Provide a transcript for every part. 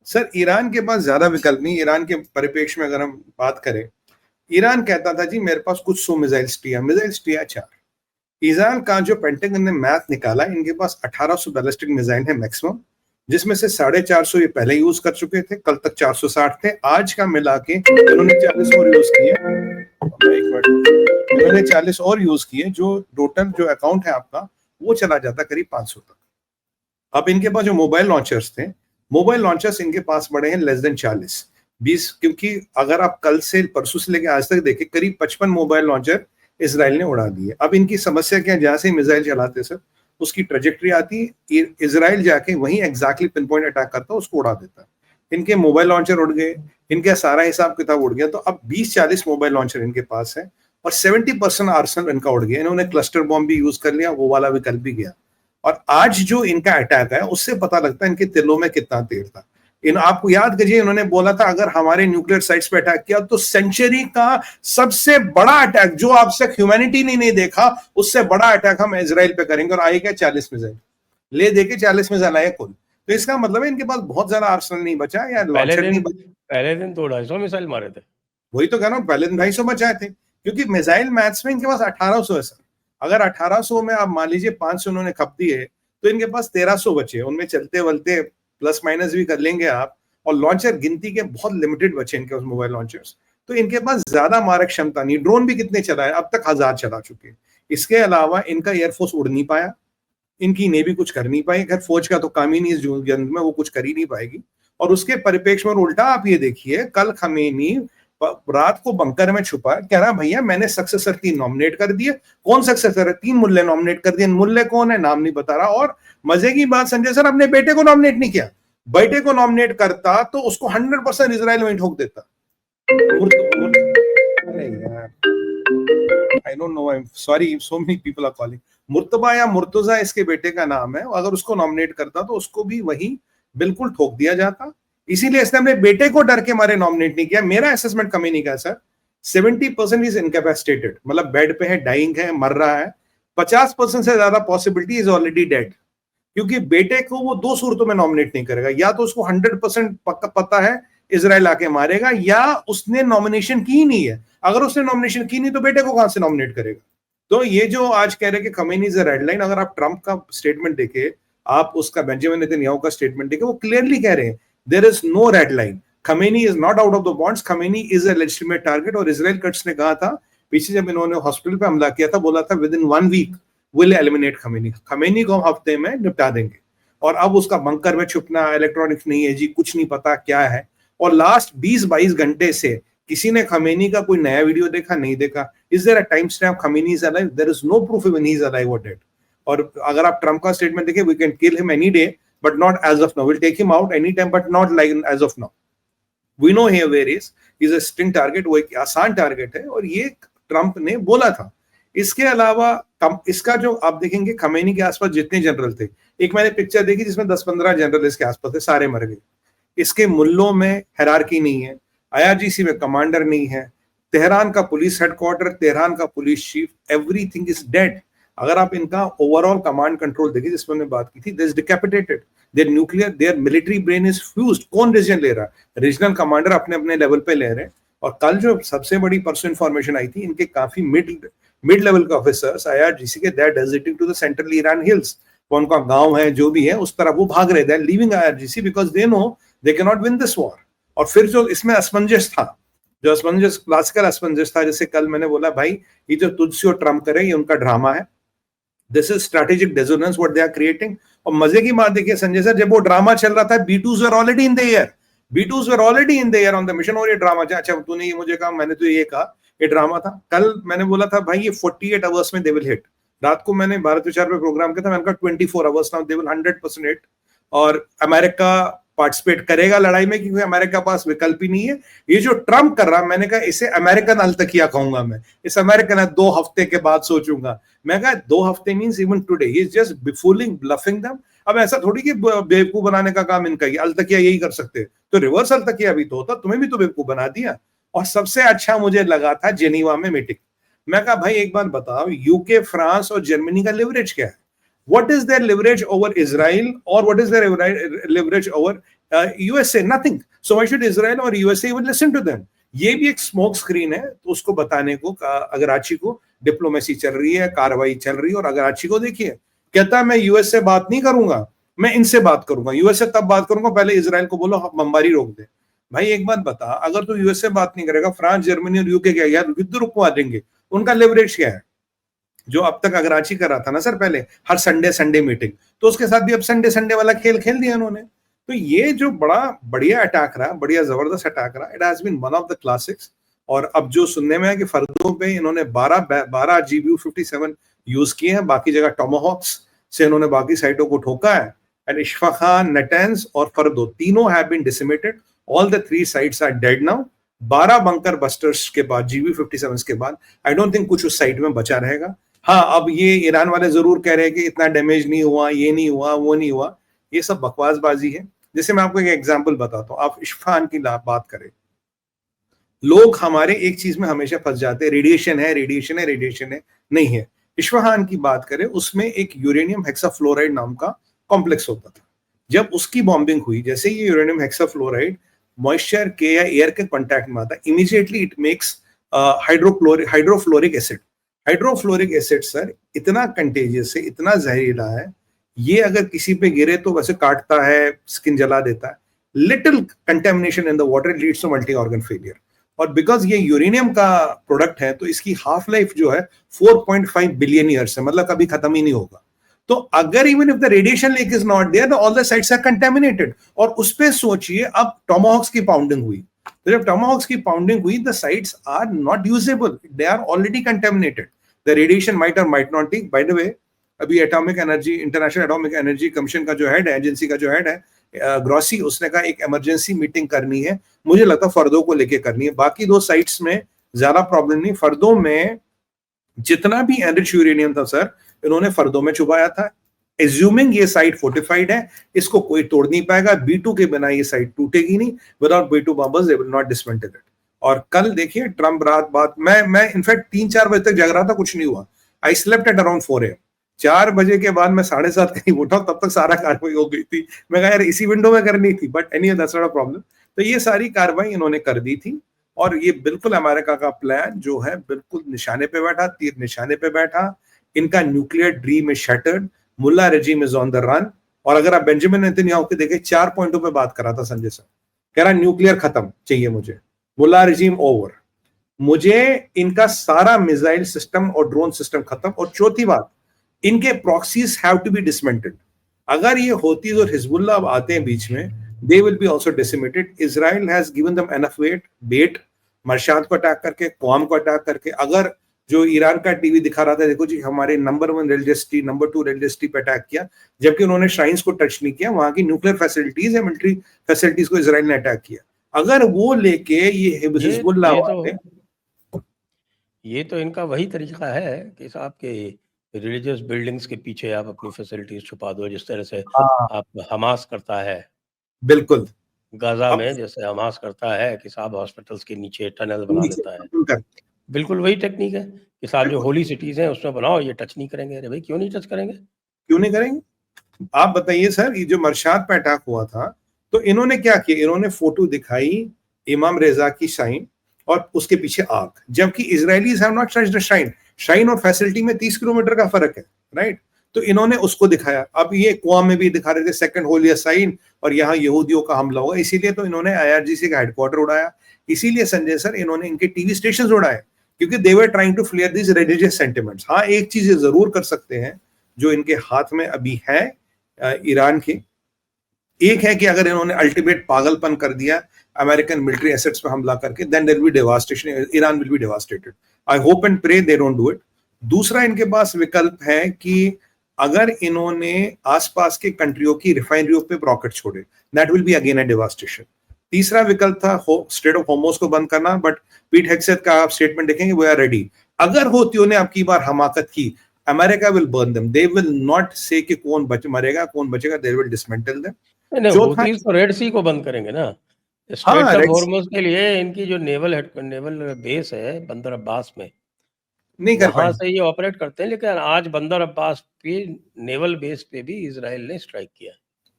Sir Iran के पास ज्यादा विकल्प नहीं। ईरान के परिप्रेक्ष्य में अगर हम बात करें, ईरान कहता था जी मेरे पास कुछ 100 मिसाइल 4। ईरान का जो पेंटागन ने मैथ निकाला, इनके पास 1800 बैलिस्टिक मिसाइल है मैक्सिमम, जिसमें से 450 ये पहले यूज कर चुके थे, कल तक 460 थे। आज का मिला के इन्होंने 40 और यूज किए। एक मिनट, इन्होंने 40 और यूज किए, जो टोटल जो अकाउंट है आपका वो चला जाता करीब 500 तक। अब इनके पास जो मोबाइल लॉन्चर्स थे, मोबाइल लॉन्चर्स इनके पास पड़े हैं लेस देन 40-20, क्योंकि अगर आप कल से परसों से लेकर आज तक देखें, करीब 55 मोबाइल लॉन्चर इसराइल ने उड़ा दिए। अब इनकी समस्या क्या है, जहां से मिसाइल चलाते सर उसकी ट्रेजेक्ट्री आती, इसराइल जाके वहीं एग्जैक्टली पिन पॉइंट अटैक करता, उसको उड़ा देता। इनके मोबाइल लॉन्चर उड़ गए, इनका सारा हिसाब किताब उड़ गया। तो अब 20-40 मोबाइल लॉन्चर इनके पास है और 70% आर्सनल इनका उड़ गया। इन्होंने क्लस्टर बॉम्ब भी यूज कर लिया, वो वाला विकल्प भी गया। और आज जो इनका अटैक है उससे पता लगता है इनके दिलों में कितना तेल था। इन आपको याद करिए, इन्होंने बोला था अगर हमारे न्यूक्लियर साइट्स पे अटैक किया तो सेंचुरी का सबसे बड़ा अटैक जो अब तक ह्यूमैनिटी ने नहीं देखा, उससे बड़ा अटैक हम इजराइल पे करेंगे। और आए क्या 40 मिसाइल ले देके 40 मिसाइल आए कुल। तो इसका मतलब है इनके पास बहुत ज्यादा आर्सनल नहीं बचा या लॉन्चर नहीं बचा। पहले दिन तो 250 मिसाइल मारे थे। वही तो कह रहा हूँ, पहले दिन 250 बचाए थे, क्योंकि मिसाइल मैथ्स में इनके पास 1800 है सर। अगर 1800 में आप मान लीजिए 500 उन्होंने खप दिए, तो इनके पास 1300 बचे। उनमें चलते वलते प्लस माइनस भी कर लेंगे आप, और लॉन्चर गिनती के बहुत लिमिटेड बचे इनके पास मोबाइल लॉन्चर्स। तो इनके पास ज्यादा मारक क्षमता नहीं। ड्रोन भी कितने चलाए, अब तक 1000 चला चुके। इसके अलावा इनका एयरफोर्स उड़ नहीं पाया, इनकी नेवी कुछ कर नहीं पाई। खैर फौज का तो काम ही नहीं इस जंग में, वो कुछ कर ही नहीं पाएगी। और उसके परिप्रेक्ष्य में उल्टा आप ये देखिए, कल खमेनी रात को बंकर में छुपा, कह रहा भैया मैंने सक्सेसर 3 नॉमिनेट कर दिए। कौन सक्सेसर है? 3 मुल्ले नॉमिनेट कर दिए। मुल्ले कौन है, नाम नहीं बता रहा। और मजे की बात संजय सर, अपने बेटे को नॉमिनेट नहीं किया। बेटे को नॉमिनेट करता तो उसको 100% इजराइल में ठोक देता। I don't know, I am sorry, so many people are calling. मुर्तबा या मुर्तजा इसके बेटे का नाम है। अगर उसको नॉमिनेट करता तो उसको भी वही बिल्कुल ठोक दिया जाता। इसीलिए इसने अपने बेटे को डर के मारे नॉमिनेट नहीं किया। मेरा असेसमेंट कमी नहीं कहा सर, 70% इज इनकैपेसिटेटेड, मतलब बेड पे है, डाइंग है, मर रहा है। 50% से ज्यादा पॉसिबिलिटी इज ऑलरेडी डेड, क्योंकि बेटे को वो 2 सूरतों में नॉमिनेट नहीं करेगा। या तो उसको 100% पता है इजराइल आके मारेगा, या उसने नॉमिनेशन की नहीं है। अगर उसने नॉमिनेशन की नहीं तो बेटे को कहां से नॉमिनेट करेगा? तो ये जो आज कह रहे हैं कि Khamenei is a red line, अगर आप ट्रंप का स्टेटमेंट देखे, आप उसका बेंजामिन नेतन्याहू का स्टेटमेंट देखे, वो क्लियरली कह रहे हैं there is no red line. Khamenei is not out of the bonds, Khamenei is a legitimate target. और इजराइल कट्स ने कहा था पीछे जब इन्होंने हॉस्पिटल पे हमला किया था, बोला था within 1 week will eliminate Khamenei. Khamenei को हम हफ्ते में निपटा देंगे। और अब उसका बंकर में छुपना, इलेक्ट्रॉनिक्स नहीं है जी, कुछ नहीं पता क्या है। और लास्ट 20-22 घंटे से किसी ने खमेनी का कोई नया वीडियो देखा? नहीं देखा। Is there a time stamp Khamenei is alive? There is no proof even he is alive और डेड। और अगर आप ट्रंप का स्टेटमेंट देखें, we can kill him any day but not as of now, will take him out any time but not like as of now. We know here where is a sting target, वो एक आसान target है, और ये Trump ने बोला था। इसके अलावा इसका जो आप देखेंगे, खमेनी के आसपास जितने जनरल थे, एक मैंने पिक्चर देखी जिसमें 10-15 जनरल इसके आसपास थे, सारे मर गए। इसके मुल्लों में हायरार्की नहीं है, आईआरजीसी में कमांडर नहीं है, तेहरान का पुलिस हेडक्वार्टर, तेहरान का police chief, everything is dead. अगर आप इनका ओवरऑल कमांड कंट्रोल देखिए, जिसमें हमने बात की थी, this decapitated, there nuclear, there military brain is fused. कौन डिसीजन ले रहा है? रीजनल कमांडर अपने अपने लेवल पे ले रहे हैं। और कल जो सबसे बड़ी परसों इंफॉर्मेशन आई थी, इनके काफी मिड लेवल के ऑफिसर्स आईआरजीसी के, that deserting to the central Iran hills, कौन का गांव है जो भी है उस तरफ वो भाग रहे थे, leaving IRGC because they know they can not win this war. और फिर जो इसमें असमंजस था, जो असमंजस, क्लासिकल असमंजस था, जैसे कल मैंने बोला भाई ये जो तुझसे और ट्रम्प करे, ये उनका ड्रामा है। This is strategic dissonance what they are creating. और मजे की बात देखिए संजय सर, जब वो ड्रामा चल रहा था, B2s were already in the air, B2s were already in the air on the mission. और ये ड्रामा, अच्छा तूने ये मुझे कहा, मैंने तो ये कहा, ये ड्रामा था। कल मैंने बोला था भाई ये 48 आवर्स में दे विल हिट। रात को मैंने भारत विचार पे प्रोग्राम किया था, मैंने कहा 24 hours now they will 100% hit. और अमेरिका पार्टिसिपेट करेगा लड़ाई में, क्योंकि अमेरिका के पास विकल्प ही नहीं है। ये जो ट्रम्प कर रहा, मैंने कहा इसे अमेरिकन अलतकिया कहूंगा मैं, इस अमेरिकन 2 हफ्ते के बाद सोचूंगा। मैं कहा 2 हफ्ते means even today, he is just befooling, bluffing them. अब ऐसा थोड़ी कि बेवकूफ बनाने का काम इनका ही, अलतकिया यही कर सकते, तो रिवर्स अलतकिया भी तो होता, तुम्हें भी तो बेवकूफ बना दिया। और सबसे अच्छा मुझे लगा था जेनीवा में मीटिंग। मैं कहा भाई एक बात बताओ, यूके, फ्रांस और जर्मनी का लिवरेज क्या है? What is their leverage over Israel, or what is their leverage over USA nothing, so why should Israel और USA even listen to them? ये भी एक स्मोक स्क्रीन है, तो उसको बताने को अगराची को डिप्लोमेसी चल रही है, कार्रवाई चल रही है, और अगराची को देखिए कहता है मैं यूएस से बात नहीं करूंगा, मैं इनसे बात करूंगा, यूएस से तब बात करूंगा पहले इजराइल को बोलो बमबारी रोक दे। भाई एक बात बता, अगर तू यूएस से बात नहीं करेगा, फ्रांस जर्मनी और यूके क्या यार युद्ध रुकवा देंगे? उनका लेवरेज क्या है? जो अब तक अगराची कर रहा था ना सर पहले, हर संडे मीटिंग, तो उसके साथ भी अब संडे वाला खेल खेल दिया उन्होंने। तो ये जो बड़ा बढ़िया अटैक रहा, बढ़िया जबरदस्त अटैक रहा, it has been one of the classics. और अब जो सुनने में है कि फर्दों पे इन्होंने 12 GBU-57 यूज किए हैं, बाकी जगह टोमाहॉक्स से इन्होंने बाकी साइटों को ठोका है। एंड इश्फाखान, नेटेंस और फर्दो तीनों have been decimated, all the 3 sites are dead now. 12 bunker busters के बाद, GBU-57 के बाद आई डोंट थिंक कुछ उस साइट में बचा रहेगा। हाँ, अब ये ईरान वाले जरूर कह रहे हैं कि इतना डैमेज नहीं हुआ, ये नहीं हुआ, वो नहीं हुआ, ये सब बकवासबाजी है। जैसे मैं आपको एक एग्जांपल बताता हूँ, आप इश्फान की बात करें, लोग हमारे एक चीज में हमेशा फंस जाते हैं, रेडिएशन है, रेडिएशन है, रेडिएशन है, नहीं है। इश्फान की बात करें, उसमें एक यूरेनियम हेक्साफ्लोराइड नाम का कॉम्प्लेक्स होता था। जब उसकी बॉम्बिंग हुई, जैसे ये यूरेनियम हेक्साफ्लोराइड मॉइस्चर के या एयर के कॉन्टैक्ट में आता, immediately it makes hydrofluoric acid. Hydrofluoric acid sir इतना कंटेजियस है, इतना जहरीला है, ये अगर किसी पे गिरे तो वैसे काटता है, स्किन जला देता है। Little contamination in the water leads to multi organ failure. और बिकॉज ये यूरेनियम का प्रोडक्ट है, तो इसकी हाफ लाइफ जो है 4.5 बिलियन ईयर्स है, मतलब कभी खत्म ही नहीं होगा। तो अगर even if the radiation leak is not there, all the sites are contaminated. और उस पे सोचिए, अब टोमाहॉक्स की पाउंडिंग हुई, तो जब टोमाहॉक्स की पाउंडिंग हुई, the sites are not usable, they are already contaminated. The radiation might और might not take. By the way, अभी atomic energy, international atomic energy commission का जो हेड है, एजेंसी का जो हेड है ग्रॉसी, उसने कहा एक इमरजेंसी मीटिंग करनी है, मुझे लगता है फर्दों को लेके करनी है। बाकी 2 साइट्स में ज्यादा प्रॉब्लम नहीं, फर्दों में जितना भी एनरिच यूरेनियम था सर, इन्होंने फर्दों में छुपाया था। एज्यूमिंग ये साइट फोर्टिफाइड है, इसको कोई तोड़ नहीं पाएगा, B2 के बिना ये साइट टूटेगी नहीं, without B2 bombers they will not dismantle it. और कल देखिए ट्रम्प रात बात, मैं इनफैक्ट 3-4 बजे तक जग रहा था, कुछ नहीं हुआ। I slept at around 4 AM। 4 बजे के बाद मैं 7:30 कहीं उठा, तब तक सारा कार्रवाई हो गई थी। मैं कहा यार इसी विंडो में करनी थी, but any that's not a problem. तो ये सारी कार्रवाई इन्होंने कर दी थी, और ये बिल्कुल अमेरिका का प्लान जो है बिल्कुल निशाने पे बैठा, तीर निशाने पे बैठा। इनका nuclear dream is shattered, mullah regime is on the run. और अगर आप बेंजामिन नेतन्याहू के देखें, 4 पॉइंटों पे बात कर रहा था संजय सर, कह रहा न्यूक्लियर खत्म चाहिए मुझे, मुल्ला रेजिम ओवर, मुझे इनका सारा मिसाइल सिस्टम और ड्रोन सिस्टम खत्म, और चौथी बात, इनके proxies have to be dismantled. अगर ये होतीज और हिजबुल्लाह अब आते हैं बीच में, they will be also decimated. Israel has given them enough bait, मरशाद को अटैक करके, क्वाम को अटैक करके। अगर जो ईरान का टीवी दिखा रहा था, देखो जी हमारे number 1 religious city, number 2 religious city पे अटैक किया, जबकि उन्होंने श्राइन्स को टच नहीं किया, वहां की न्यूक्लियर फैसिलिटीज है, मिलिट्री फैसिलिटीज को इसराइल ने अटैक किया। अगर वो लेके ये हिजबुल्लाह वाले, ये तो इनका वही तरीका है कि साहब के रिलीजियस बिल्डिंग्स के पीछे आप अपनी फैसिलिटीज छुपा दो, जिस तरह से आप हमास करता है बिल्कुल गाजा में, जैसे हमास करता है कि साहब हॉस्पिटल्स के नीचे टनल बना देता है। बिल्कुल वही टेक्निक है कि साहब जो होली सिटीज हैं उसमें बनाओ, ये टच नहीं करेंगे। अरे भाई क्यों नहीं टच करेंगे, क्यों नहीं करेंगे? आप बताइए सर, ये जो मरशाद पे अटैक हुआ था, तो इन्होंने क्या किया, इन्होंने फोटो दिखाई इमाम रेजा की शाइन और उसके पीछे आग, जबकि Israelis have not touched the shrine. Shrine और फैसिलिटी में 30 किलोमीटर का फर्क है, राइट? तो इन्होंने उसको दिखाया। अब ये क्वाम में भी दिखा रहे थे सेकंड होली साइन, और यहाँ यहूदियों का हमला हुआ, इसीलिए तो इन्होंने IRGC का हेडक्वार्टर उड़ाया। इसीलिए संजय सर इन्होंने इनके टीवी स्टेशन उड़ाए, क्योंकि they were trying to flare this religious sentiments. हाँ, एक चीज जरूर कर सकते हैं जो इनके हाथ में अभी है ईरान के, एक है कि अगर इन्होंने अल्टीमेट पागलपन कर दिया अमेरिकन मिलिट्री एसेट्स पे हमला करके, then there will be devastation, Iran will be devastated. I hope and pray they don't do it. दूसरा इनके पास विकल्प है कि अगर इन्होंने आसपास के कंट्रियों की रिफाइनरियों पे रॉकेट छोड़े, that will be again a devastation. तीसरा विकल्प था स्ट्रेट ऑफ होर्मुज को बंद करना, बट पीट हेग्सेथ का आप स्टेटमेंट देखेंगे, वी आर रेडी। अगर होतियों ने आपकी बार हमाकत की, America will burn them, they will not से कि कौन मरेगा कौन बचेगा, दे विल डिसमेंटल देम। नहीं, तो रेड सी को बंद करेंगे ना। स्ट्रेट ऑफ होर्मुज के लिए इनकी जो नेवल बेस है बंदर अब्बास में, नहीं कर वहां से ये ऑपरेट करते हैं। लेकिन आज बंदर अब्बास पे नेवल बेस पे भी इजराइल ने स्ट्राइक किया।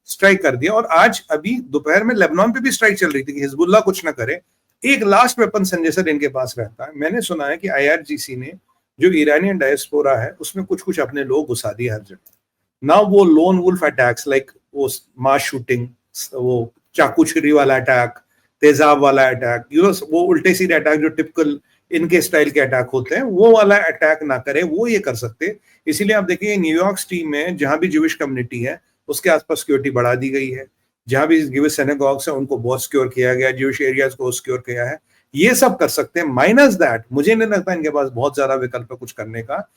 स्ट्राइक कर दिया। और आज अभी दोपहर में लेबनान पे भी स्ट्राइक चल रही थी कि हिजबुल्लाह कुछ ना करे। एक लास्ट वेपन संजय सर इनके पास रहता है। मैंने सुना है कि IRGC ने जो ईरानियन डायस्पोरा है उसमें कुछ कुछ अपने लोग घुसा दिए हर जगह। ना वो लोन वुल्फ अटैक्स लाइक वो मास शूटिंग, वो चाकू छुरी वाला अटैक, तेजाब वाला अटैक, वो उल्टे सीधे अटैक जो टिपिकल इनके स्टाइल के अटैक होते हैं, वो वाला अटैक ना करे, वो ये कर सकते। इसीलिए आप देखिए न्यूयॉर्क सिटी में जहां भी ज्यूइश कम्युनिटी है उसके आसपास सिक्योरिटी बढ़ा दी गई है। जहां भी ज्यूइश सिनेगॉग्स है उनको बहुत सिक्योर किया गया, ज्यूइश एरियाज को सिक्योर किया है। ये सब कर सकते हैं। माइनस दैट मुझे नहीं लगता इनके पास बहुत ज्यादा विकल्प है कुछ करने का।